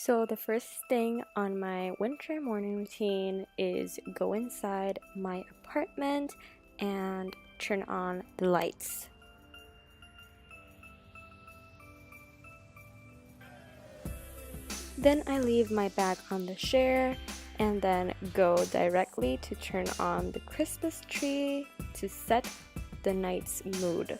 So the first thing on my winter morning routine is go inside my apartment and turn on the lights. Then I leave my bag on the chair and then go directly to turn on the Christmas tree to set the night's mood.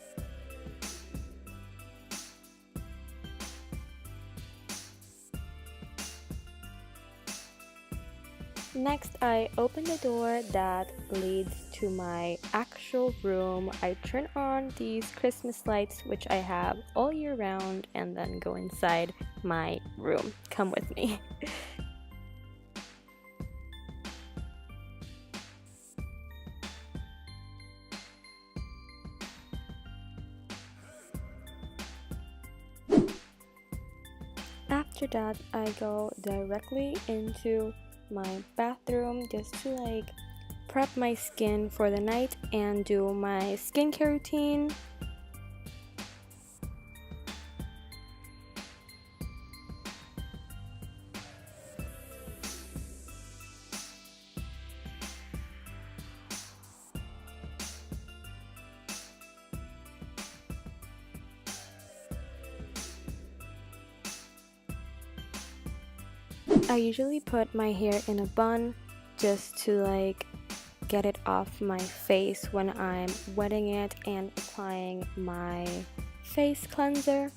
Next, I open the door that leads to my actual room. I turn on these Christmas lights, which I have all year round, and then go inside my room. Come with me. After that, I go directly into my bathroom just to prep my skin for the night and do my skincare routine. I usually put my hair in a bun just to get it off my face when I'm wetting it and applying my face cleanser.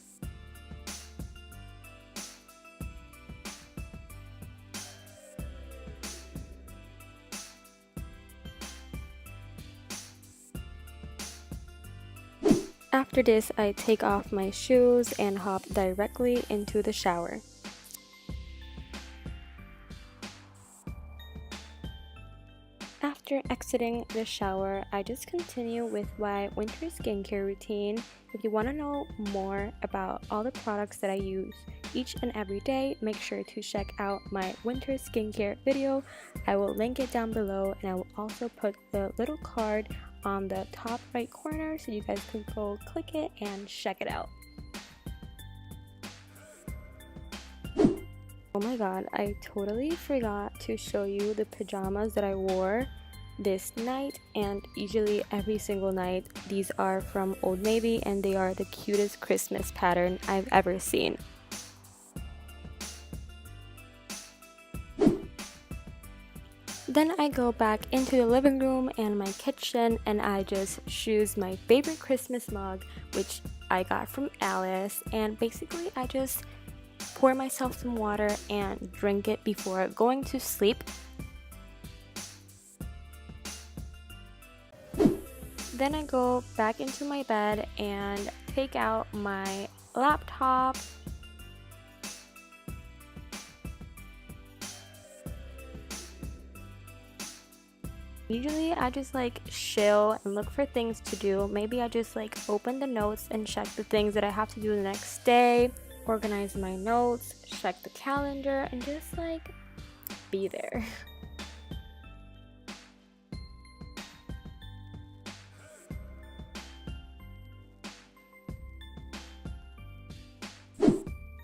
After this, I take off my shoes and hop directly into the shower. After exiting the shower, I just continue with my winter skincare routine. If you want to know more about all the products that I use each and every day, make sure to check out my winter skincare video. I will link it down below, and I will also put the little card on the top right corner so you guys can go click it and check it out. Oh my god, I totally forgot to show you the pajamas that I wore this night, and usually every single night. These are from Old Navy and they are the cutest Christmas pattern I've ever seen. Then I go back into the living room and my kitchen and I just choose my favorite Christmas mug, which I got from Alice, and basically I just pour myself some water and drink it before going to sleep. Then I go back into my bed and take out my laptop. Usually I just chill and look for things to do. Maybe I just open the notes and check the things that I have to do the next day, organize my notes, check the calendar, and just be there.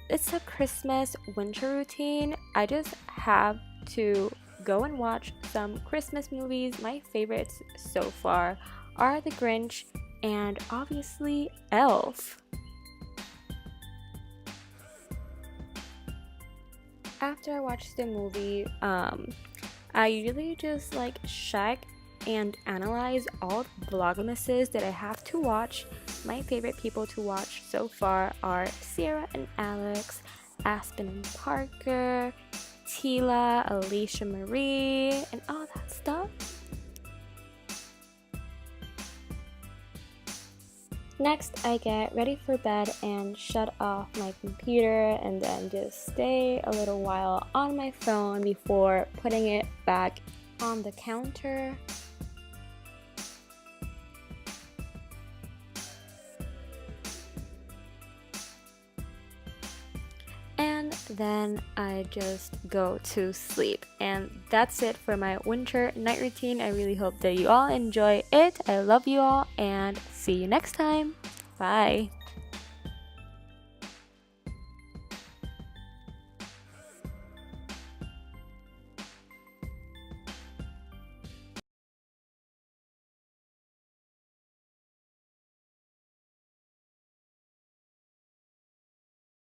It's a Christmas winter routine. I just have to go and watch some Christmas movies. My favorites so far are The Grinch and obviously Elf. After I watch the movie, I usually just check and analyze all the vlogmases that I have to watch. My favorite people to watch so far are Sierra and Alex, Aspen and Parker, Tila, Alicia Marie, and all that stuff. Next, I get ready for bed and shut off my computer and then just stay a little while on my phone before putting it back on the counter. And then I just go to sleep. And that's it for my winter night routine. I really hope that you all enjoy it. I love you all and see you next time. Bye.